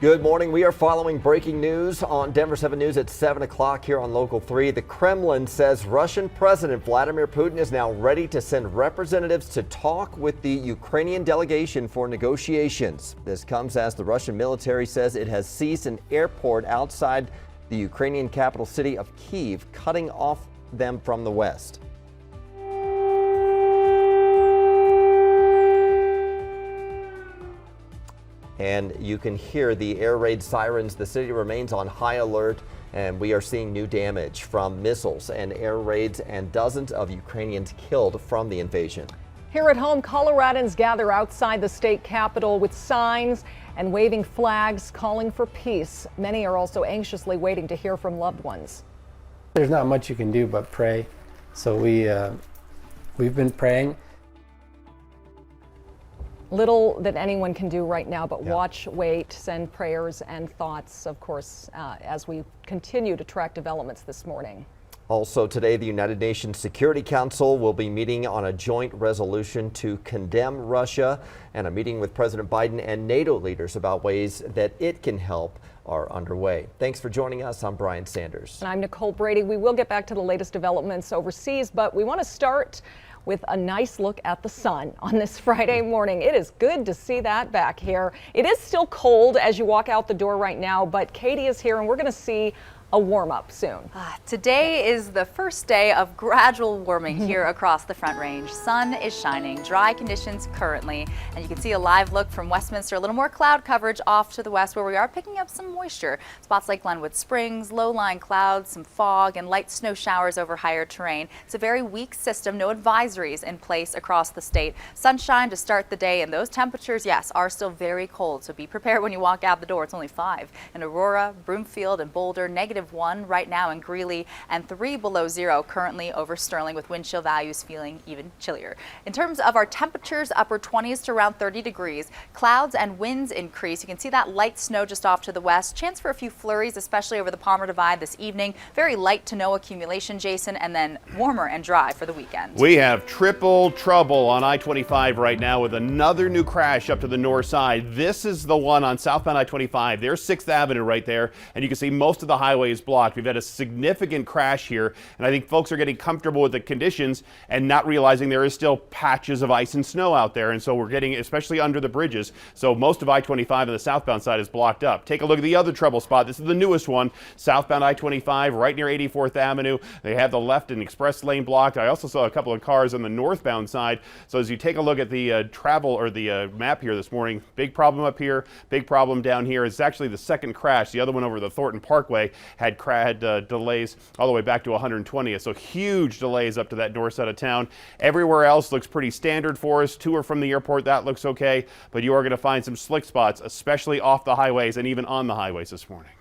Good morning. We are following breaking news on Denver 7 News at 7 o'clock here on Local 3. The Kremlin says Russian President Vladimir Putin is now ready to send representatives to talk with the Ukrainian delegation for negotiations. This comes as the Russian military says it has seized an airport outside the Ukrainian capital city of Kyiv, cutting off them from the west. And you can hear the air raid sirens. The city remains on high alert, and we are seeing new damage from missiles and air raids and dozens of Ukrainians killed from the invasion. Here at home, Coloradans gather outside the state capitol with signs and waving flags calling for peace. Many are also anxiously waiting to hear from loved ones. There's not much you can do but pray. So we've been praying. Little that anyone can do right now but watch, wait, send prayers and thoughts, of course, as we continue to track developments this morning. Also today, the United Nations Security Council will be meeting on a joint resolution to condemn Russia, and a meeting with President Biden and NATO leaders about ways that it can help are underway. Thanks for joining us. I'm Brian Sanders. And I'm Nicole Brady. We will get back to the latest developments overseas, but we want to start with a nice look at the sun on this Friday morning. It is good to see that back here. It is still cold as you walk out the door right now, but Katie is here and we're going to see a warm up soon. Today is the first day of gradual warming here across the Front Range. Sun is shining, dry conditions currently, and you can see a live look from Westminster. A little more cloud coverage off to the west where we are picking up some moisture. Spots like Glenwood Springs, low-lying clouds, some fog, and light snow showers over higher terrain. It's a very weak system, no advisories in place across the state. Sunshine to start the day, and those temperatures, yes, are still very cold, so be prepared when you walk out the door. It's only 5 in Aurora, Broomfield, and Boulder, -1 right now in Greeley, and 3 below 0 currently over Sterling, with wind chill values feeling even chillier. In terms of our temperatures, upper 20s to around 30 degrees. Clouds and winds increase. You can see that light snow just off to the west. Chance for a few flurries, especially over the Palmer Divide this evening. Very light to no accumulation, Jason, and then warmer and dry for the weekend. We have triple trouble on I-25 right now with another new crash up to the north side. This is the one on southbound I-25. There's 6th Avenue right there, and you can see most of the highway is blocked. We've had a significant crash here, and I think folks are getting comfortable with the conditions and not realizing there is still patches of ice and snow out there, and so we're getting, especially under the bridges, so most of I-25 on the southbound side is blocked up. Take a look at the other trouble spot. This is the newest one, southbound I-25 right near 84th Avenue. They have the left and express lane blocked. I also saw a couple of cars on the northbound side, so as you take a look at the travel or the map here this morning, big problem up here, big problem down here. It's actually the second crash. The other one over the Thornton Parkway had delays all the way back to 120th, so huge delays up to that north side of town. Everywhere else looks pretty standard for us. To or from the airport, that looks okay, but you are going to find some slick spots, especially off the highways and even on the highways this morning.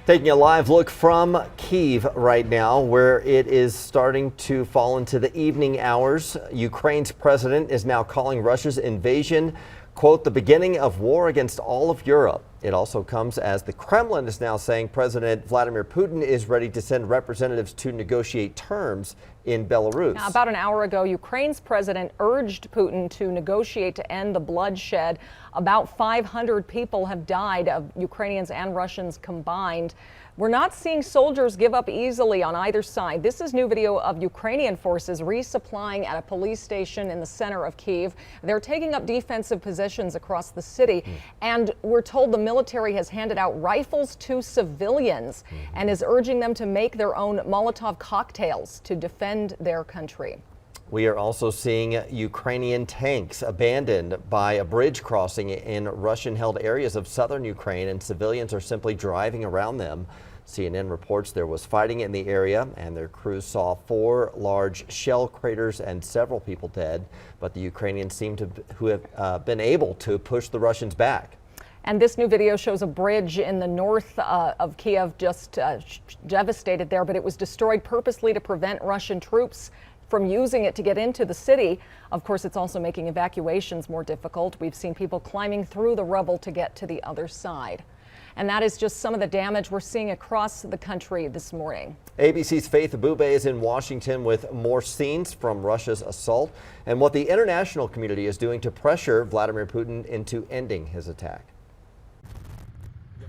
Taking a live look from Kyiv right now, where it is starting to fall into the evening hours. Ukraine's president is now calling Russia's invasion, quote, the beginning of war against all of Europe. It also comes as the Kremlin is now saying President Vladimir Putin is ready to send representatives to negotiate terms in Belarus. Now, about an hour ago, Ukraine's president urged Putin to negotiate to end the bloodshed. About 500 people have died, of Ukrainians and Russians combined. We're not seeing soldiers give up easily on either side. This is new video of Ukrainian forces resupplying at a police station in the center of Kyiv. They're taking up defensive positions across the city, and we're told the military has handed out rifles to civilians and is urging them to make their own Molotov cocktails to defend their country. We are also seeing Ukrainian tanks abandoned by a bridge crossing in Russian-held areas of southern Ukraine, and civilians are simply driving around them. CNN reports there was fighting in the area, and their crews saw 4 large shell craters and several people dead, but the Ukrainians seem to have been able to push the Russians back. And this new video shows a bridge in the north of Kiev just devastated there, but it was destroyed purposely to prevent Russian troops from using it to get into the city. Of course, it's also making evacuations more difficult. We've seen people climbing through the rubble to get to the other side. And that is just some of the damage we're seeing across the country this morning. ABC's Faith Abube is in Washington with more scenes from Russia's assault and what the international community is doing to pressure Vladimir Putin into ending his attack.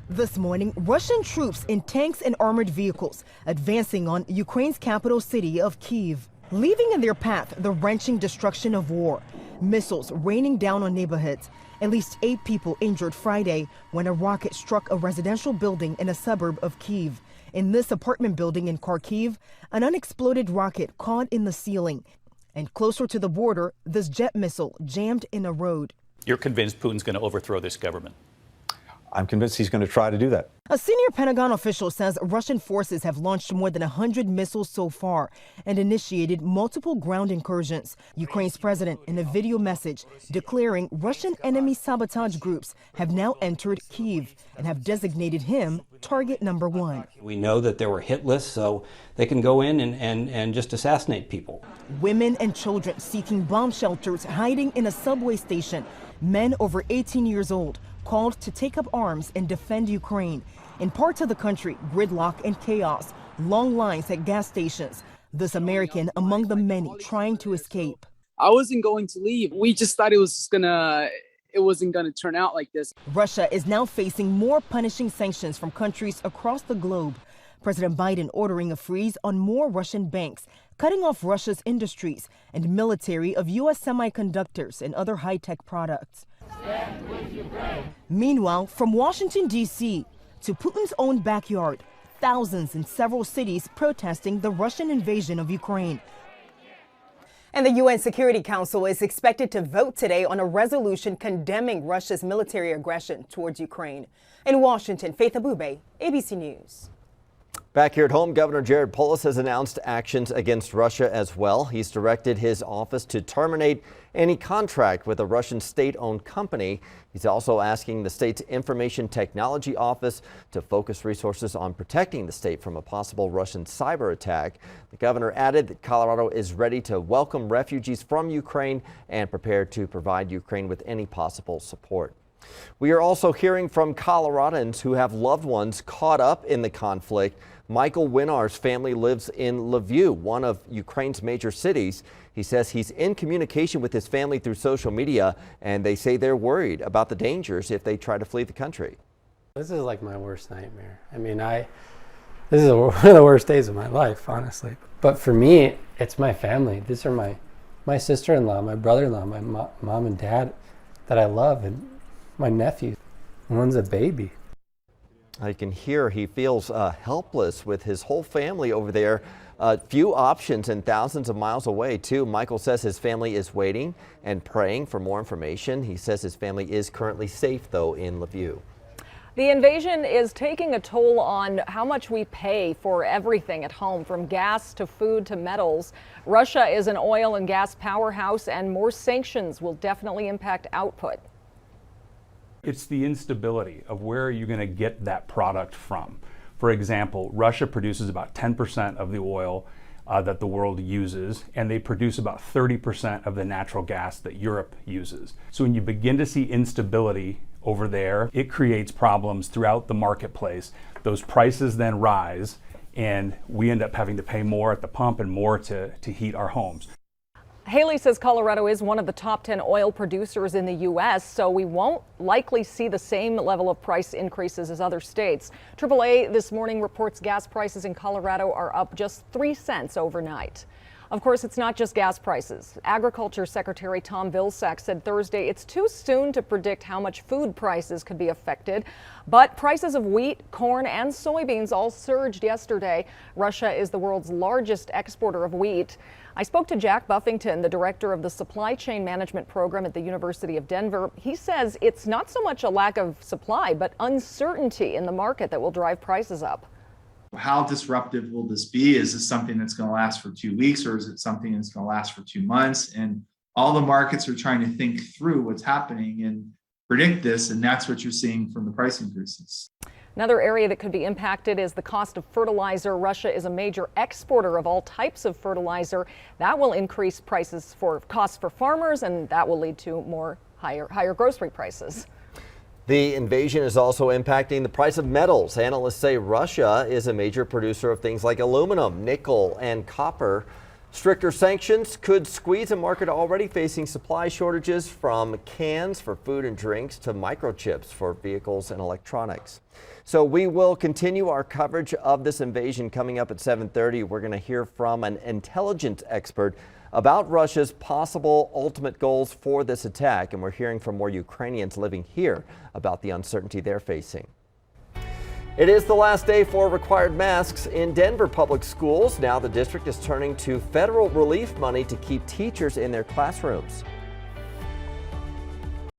This morning, Russian troops in tanks and armored vehicles advancing on Ukraine's capital city of Kyiv, leaving in their path the wrenching destruction of war. Missiles raining down on neighborhoods. At least 8 people injured Friday when a rocket struck a residential building in a suburb of Kyiv. In this apartment building in Kharkiv, an unexploded rocket caught in the ceiling. And closer to the border, this jet missile jammed in a road. You're convinced Putin's going to overthrow this government? I'm convinced he's going to try to do that. A senior Pentagon official says Russian forces have launched more than 100 missiles so far and initiated multiple ground incursions. Ukraine's president, in a video message, declaring Russian enemy sabotage groups have now entered Kyiv and have designated him target number 1. We know that there were hit lists, so they can go in and just assassinate people. Women and children seeking bomb shelters, hiding in a subway station. Men over 18 years old called to take up arms and defend Ukraine. In parts of the country, gridlock and chaos, long lines at gas stations. This American among the many trying to escape. I wasn't going to leave. We just thought it wasn't gonna turn out like this. Russia is now facing more punishing sanctions from countries across the globe. President Biden ordering a freeze on more Russian banks, cutting off Russia's industries and military of U.S. semiconductors and other high-tech products. Meanwhile, from Washington, D.C. to Putin's own backyard, thousands in several cities protesting the Russian invasion of Ukraine. And the UN Security Council is expected to vote today on a resolution condemning Russia's military aggression towards Ukraine. In Washington, Faith Abube, ABC News. Back here at home, Governor Jared Polis has announced actions against Russia as well. He's directed his office to terminate any contract with a Russian state-owned company. He's also asking the state's Information Technology Office to focus resources on protecting the state from a possible Russian cyber attack. The governor added that Colorado is ready to welcome refugees from Ukraine and prepared to provide Ukraine with any possible support. We are also hearing from Coloradans who have loved ones caught up in the conflict. Michael Winar's family lives in Lviv, one of Ukraine's major cities. He says he's in communication with his family through social media, and they say they're worried about the dangers if they try to flee the country. This is like my worst nightmare. I mean, this is one of the worst days of my life, honestly. But for me, it's my family. These are my sister-in-law, my brother-in-law, my mom and dad that I love, and my nephew. One's a baby. I can hear he feels helpless with his whole family over there. Few options and thousands of miles away, too. Michael says his family is waiting and praying for more information. He says his family is currently safe, though, in Lviv. The invasion is taking a toll on how much we pay for everything at home, from gas to food to metals. Russia is an oil and gas powerhouse, and more sanctions will definitely impact output. It's the instability of where are you going to get that product from. For example, Russia produces about 10% of the oil that the world uses, and they produce about 30% of the natural gas that Europe uses. So when you begin to see instability over there, it creates problems throughout the marketplace. Those prices then rise, and we end up having to pay more at the pump and more to heat our homes. Haley says Colorado is one of the top 10 oil producers in the U.S., so we won't likely see the same level of price increases as other states. AAA this morning reports gas prices in Colorado are up just 3 cents overnight. Of course, it's not just gas prices. Agriculture Secretary Tom Vilsack said Thursday it's too soon to predict how much food prices could be affected, but prices of wheat, corn, and soybeans all surged yesterday. Russia is the world's largest exporter of wheat. I spoke to Jack Buffington, the director of the Supply Chain Management Program at the University of Denver. He says it's not so much a lack of supply, but uncertainty in the market that will drive prices up. How disruptive will this be? Is this something that's going to last for 2 weeks, or is it something that's going to last for 2 months? And all the markets are trying to think through what's happening and predict this, and that's what you're seeing from the price increases. Another area that could be impacted is the cost of fertilizer. Russia is a major exporter of all types of fertilizer. That will increase costs for farmers, and that will lead to higher grocery prices. The invasion is also impacting the price of metals. Analysts say Russia is a major producer of things like aluminum, nickel, and copper. Stricter sanctions could squeeze a market already facing supply shortages, from cans for food and drinks to microchips for vehicles and electronics. So we will continue our coverage of this invasion. Coming up at 7:30, we're going to hear from an intelligence expert about Russia's possible ultimate goals for this attack. And we're hearing from more Ukrainians living here about the uncertainty they're facing. It is the last day for required masks in Denver public schools. Now the district is turning to federal relief money to keep teachers in their classrooms.